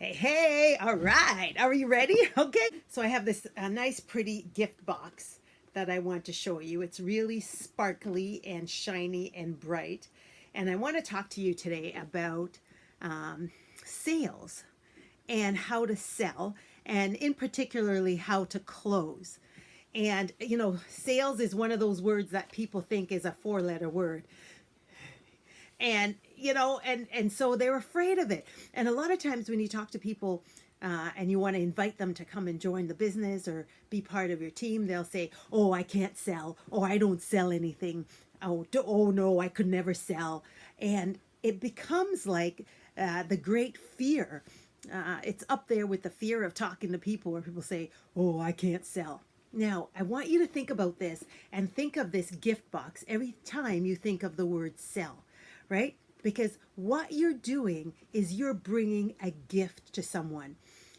Hey, all right. Are you ready? Okay. So I have this nice, pretty gift box that I want to show you. It's really sparkly and shiny and bright. And I want to talk to you today about sales and how to sell, and in particularly how to close. And, sales is one of those words that people think is a four-letter word, and and so they're afraid of it. And a lot of times when you talk to people and you want to invite them to come and join the business or be part of your team, they'll say, oh, I can't sell, or I don't sell anything, oh no, I could never sell. And it becomes like the great fear. It's up there with the fear of talking to people, where people say, oh, I can't sell. Now, I want you to think about this and think of this gift box every time you think of the word sell, right? Because what you're doing is you're bringing a gift to someone,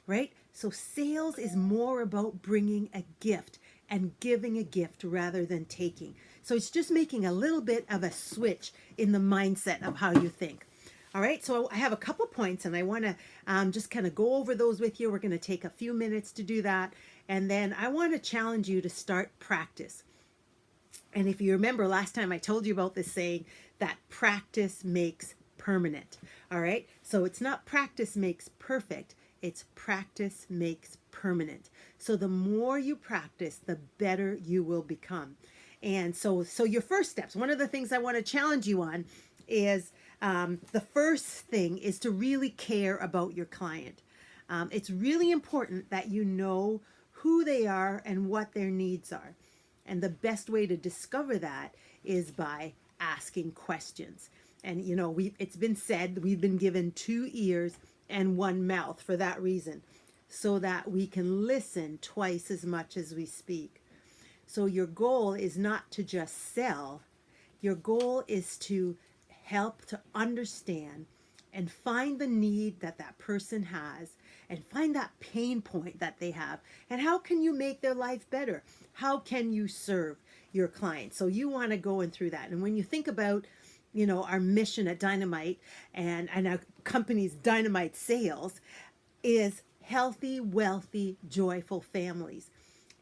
right? So sales is more about bringing a gift and giving a gift rather than taking. So it's just making a little bit of a switch in the mindset of how you think. All right, so I have a couple points and I want to just kind of go over those with you. We're going to take a few minutes to do that. And then I want to challenge you to start practice. And if you remember last time I told you about this saying that practice makes permanent. All right. So it's not practice makes perfect. It's practice makes permanent. So the more you practice, the better you will become. And so your first steps, one of the things I want to challenge you on is the first thing is to really care about your client. It's really important that you know who they are and what their needs are. And the best way to discover that is by asking questions. And it's been said we've been given two ears and one mouth for that reason, so that we can listen twice as much as we speak. So your goal is not to just sell. Your goal is to help to understand and find the need that that person has, and find that pain point that they have, and how can you make their life better? How can you serve your clients? So you want to go in through that. And when you think about our mission at Dynamite and our company's Dynamite Sales is healthy, wealthy, joyful families.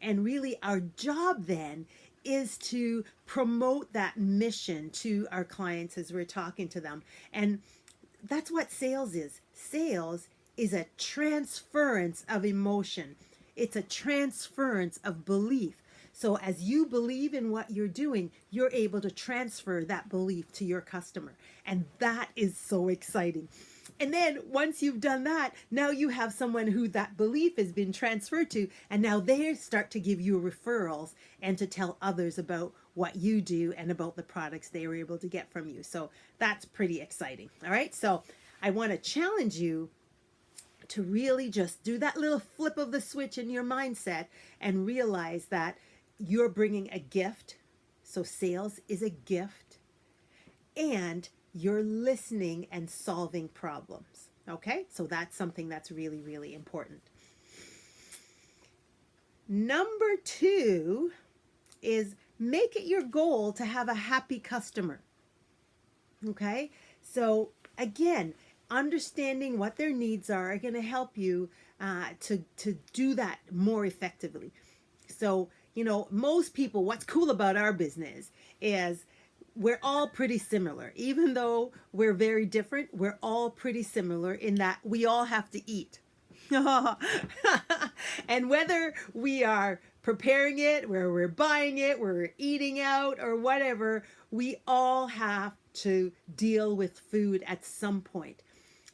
And really our job then is to promote that mission to our clients as we're talking to them. And that's what sales is. Sales is a transference of emotion. It's a transference of belief. So as you believe in what you're doing, you're able to transfer that belief to your customer. And that is so exciting. And then once you've done that, now you have someone who that belief has been transferred to, and now they start to give you referrals and to tell others about what you do and about the products they were able to get from you. So that's pretty exciting. All right. So I want to challenge you to really just do that little flip of the switch in your mindset and realize that you're bringing a gift. So sales is a gift, and you're listening and solving problems. Okay, so that's something that's really, really important. Number two is make it your goal to have a happy customer. Okay, so again, understanding what their needs are going to help you to do that more effectively. So most people, what's cool about our business is we're all pretty similar. Even though we're very different, we're all pretty similar in that we all have to eat. And whether we are preparing it, where we're buying it, where we're eating out or whatever, we all have to deal with food at some point.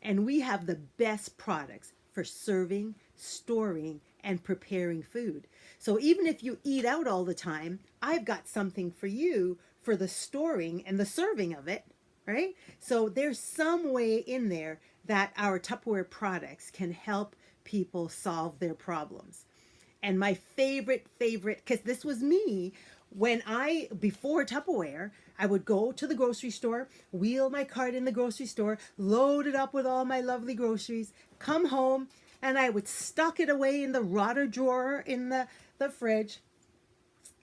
And we have the best products for serving, storing, and preparing food. So even if you eat out all the time, I've got something for you for the storing and the serving of it, right? So there's some way in there that our Tupperware products can help people solve their problems. And my favorite, because this was me, before Tupperware, I would go to the grocery store, wheel my cart in the grocery store, load it up with all my lovely groceries, come home, and I would stock it away in the rotter drawer in the fridge.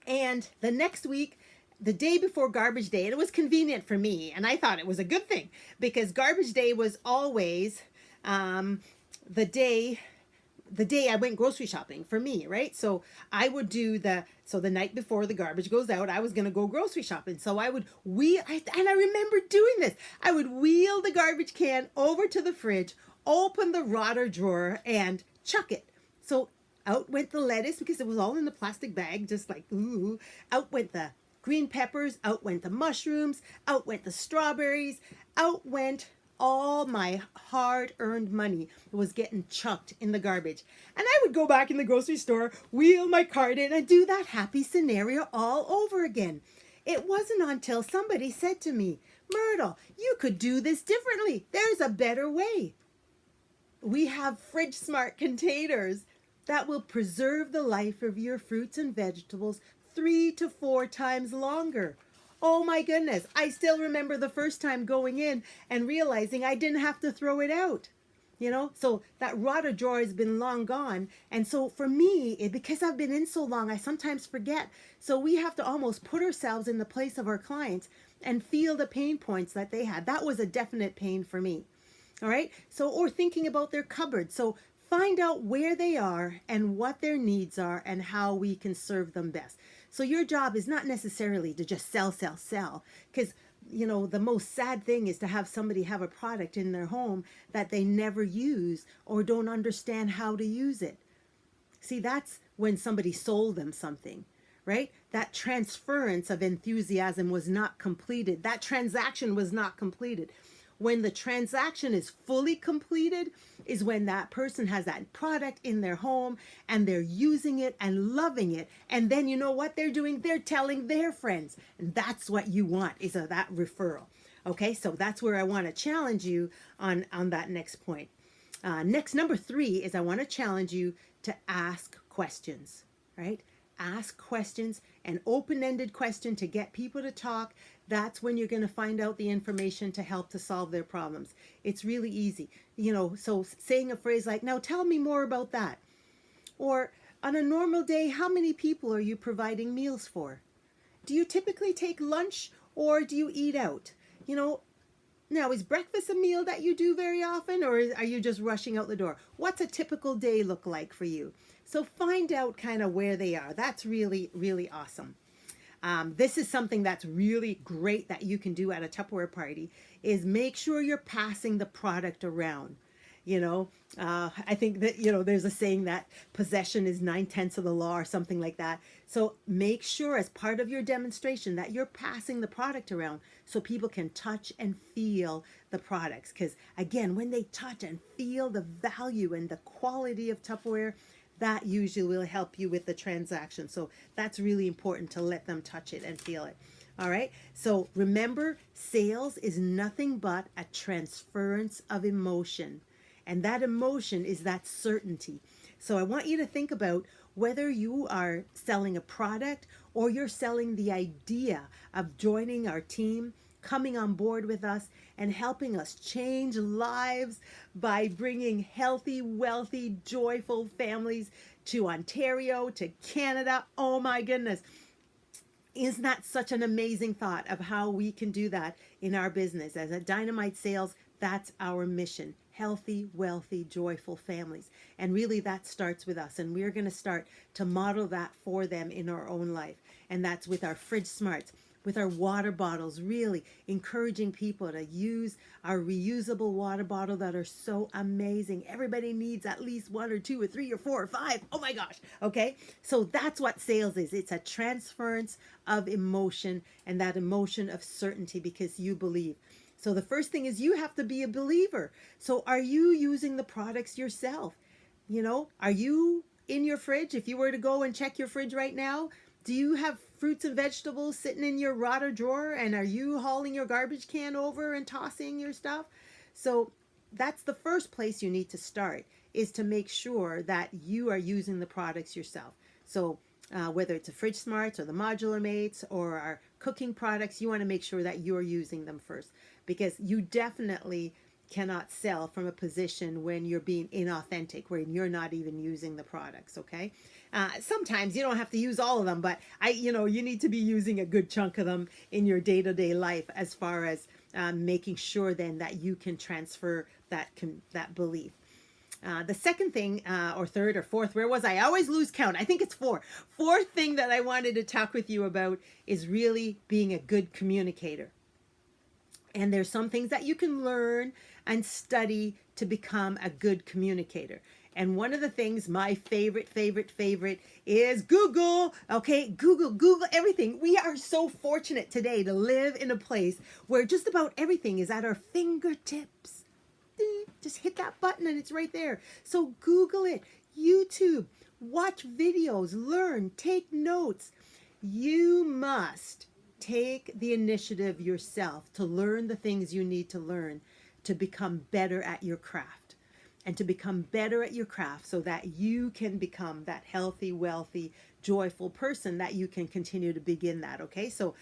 And the next week, the day before garbage day, and it was convenient for me, and I thought it was a good thing, because garbage day was always the day I went grocery shopping for me, right? So I would do the night before the garbage goes out, I was going to go grocery shopping. So I would and I remember doing this. I would wheel the garbage can over to the fridge, open the rotter drawer and chuck it. So out went the lettuce because it was all in the plastic bag, just like, ooh. Out went the green peppers, out went the mushrooms, out went the strawberries, out went all my hard-earned money was getting chucked in the garbage. And I would go back in the grocery store, wheel my cart in, and do that happy scenario all over again. It wasn't until somebody said to me, Myrtle, you could do this differently. There's a better way. We have Fridge Smart containers that will preserve the life of your fruits and vegetables 3 to 4 times longer. Oh my goodness, I still remember the first time going in and realizing I didn't have to throw it out. So that rotter drawer has been long gone. And so for me, because I've been in so long, I sometimes forget. So we have to almost put ourselves in the place of our clients and feel the pain points that they had. That was a definite pain for me. All right. So, or thinking about their cupboard. So find out where they are and what their needs are and how we can serve them best. So your job is not necessarily to just sell, because the most sad thing is to have somebody have a product in their home that they never use or don't understand how to use it. See, that's when somebody sold them something, right? That transference of enthusiasm was not completed. That transaction was not completed. When the transaction is fully completed is when that person has that product in their home and they're using it and loving it. And then you know what they're doing? They're telling their friends. And that's what you want, is that referral. Okay, so that's where I want to challenge you on that next point. Next, number 3 is I want to challenge you to ask questions, right? Ask questions, an open-ended question to get people to talk. That's when you're going to find out the information to help to solve their problems. It's really easy. So saying a phrase like, now tell me more about that. Or on a normal day, how many people are you providing meals for? Do you typically take lunch or do you eat out? Now, is breakfast a meal that you do very often, or are you just rushing out the door? What's a typical day look like for you? So find out kind of where they are. That's really, really awesome. This is something that's really great that you can do at a Tupperware party, is make sure you're passing the product around. I think that, there's a saying that possession is 9/10 of the law or something like that. So make sure as part of your demonstration that you're passing the product around so people can touch and feel the products. Because again, when they touch and feel the value and the quality of Tupperware, that usually will help you with the transaction. So that's really important to let them touch it and feel it. All right. So remember, sales is nothing but a transference of emotion. And that emotion is that certainty. So I want you to think about whether you are selling a product or you're selling the idea of joining our team, coming on board with us, and helping us change lives by bringing healthy, wealthy, joyful families to Ontario, to Canada. Oh my goodness. Isn't that such an amazing thought of how we can do that in our business? As a Dynamite Sales, that's our mission. Healthy, wealthy, joyful families. And really that starts with us. And we're going to start to model that for them in our own life. And that's with our Fridge Smarts, with our water bottles, really encouraging people to use our reusable water bottle that are so amazing. Everybody needs at least 1 or 2 or 3 or 4 or 5. Oh my gosh. Okay. So that's what sales is. It's a transference of emotion, and that emotion of certainty because you believe. So the first thing is you have to be a believer. So are you using the products yourself? Are you in your fridge? If you were to go and check your fridge right now, do you have fruits and vegetables sitting in your rotter drawer? And are you hauling your garbage can over and tossing your stuff? So that's the first place you need to start, is to make sure that you are using the products yourself. So whether it's a Fridge Smarts or the Modular Mates or our cooking products, you want to make sure that you're using them first, because you definitely cannot sell from a position when you're being inauthentic, when you're not even using the products. Okay. Sometimes you don't have to use all of them, but you need to be using a good chunk of them in your day-to-day life, as far as making sure then that you can transfer that belief. The second thing, or third or fourth, where was I? I always lose count. I think it's four. Fourth thing that I wanted to talk with you about is really being a good communicator. And there's some things that you can learn and study to become a good communicator. And one of the things, my favorite is Google. Okay, Google everything. We are so fortunate today to live in a place where just about everything is at our fingertips. Just hit that button and it's right there. So Google it, YouTube, watch videos, learn, take notes. You must take the initiative yourself to learn the things you need to learn to become better at your craft, and to become better at your craft so that you can become that healthy, wealthy, joyful person that you can continue to begin that. Okay, so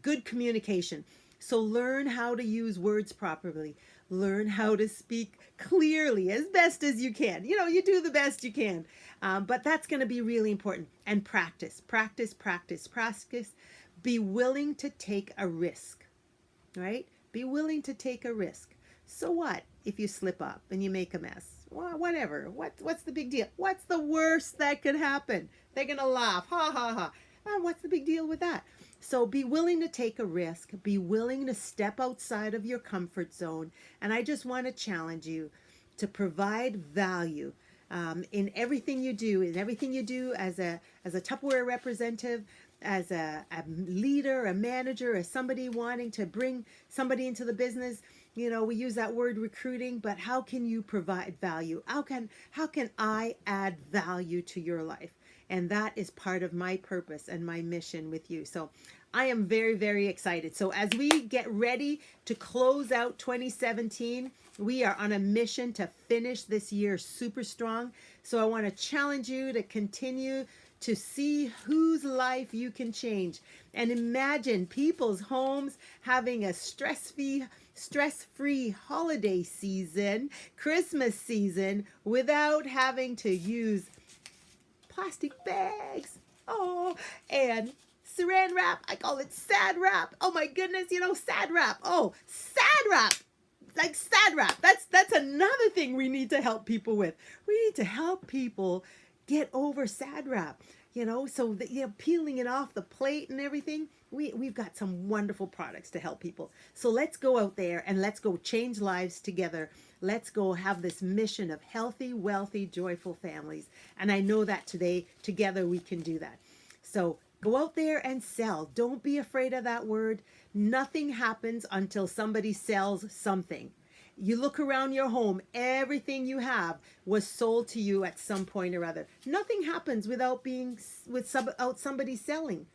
good communication. So learn how to use words properly. Learn how to speak clearly as best as you can. You know, you do the best you can. But that's going to be really important. And practice. Be willing to take a risk, right? Be willing to take a risk. So what if you slip up and you make a mess? Well, whatever. What's the big deal? What's the worst that could happen? They're going to laugh. Ha, ha, ha. What's the big deal with that? So be willing to take a risk. Be willing to step outside of your comfort zone. And I just want to challenge you to provide value in everything you do, as a Tupperware representative, as a leader, a manager, as somebody wanting to bring somebody into the business. You know, we use that word recruiting, but how can you provide value? How can I add value to your life? And that is part of my purpose and my mission with you. So I am very excited. So as we get ready to close out 2017, we are on a mission to finish this year super strong. So I want to challenge you to continue to see whose life you can change. And imagine people's homes having a stress-free holiday season, Christmas season, without having to use plastic bags. Oh, and saran wrap. I call it sad wrap. Oh my goodness, you know, sad wrap. Oh, sad wrap. Like sad wrap. That's another thing we need to help people with. We need to help people get over sad wrap. You know, so that, you know, peeling it off the plate and everything. We've got some wonderful products to help people. So let's go out there and let's go change lives together. Let's go have this mission of healthy, wealthy, joyful families. And I know that today, together, we can do that. So go out there and sell. Don't be afraid of that word. Nothing happens until somebody sells something. You look around your home, everything you have was sold to you at some point or other. Nothing happens without somebody selling.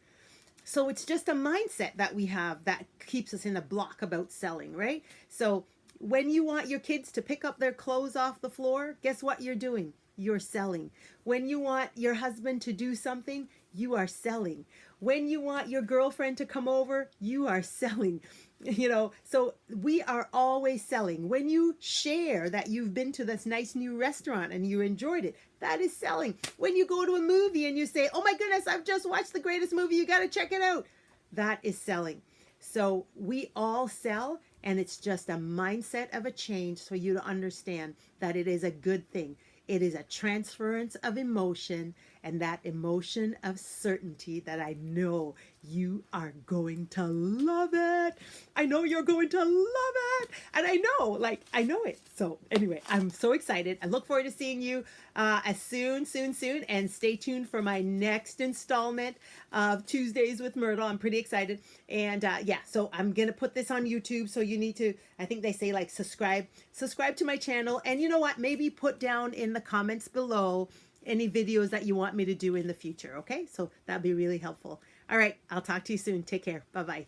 So it's just a mindset that we have that keeps us in a block about selling, right? So when you want your kids to pick up their clothes off the floor, guess what you're doing? You're selling. When you want your husband to do something, you are selling. When you want your girlfriend to come over, you are selling. You know, so we are always selling. When you share that you've been to this nice new restaurant and you enjoyed it, that is selling. When you go to a movie and you say, oh my goodness, I've just watched the greatest movie, you got to check it out. That is selling. So we all sell, and it's just a mindset of a change for you to understand that it is a good thing. It is a transference of emotion, and that emotion of certainty that I know you are going to love it. I know you're going to love it. And I know it. So anyway, I'm so excited. I look forward to seeing you as soon. And stay tuned for my next installment of Tuesdays with Myrtle. I'm pretty excited. And yeah, so I'm going to put this on YouTube. So you need to, I think they say like subscribe to my channel. And you know what? Maybe put down in the comments below any videos that you want me to do in the future. Okay, so that'd be really helpful. All right, I'll talk to you soon. Take care. Bye-bye.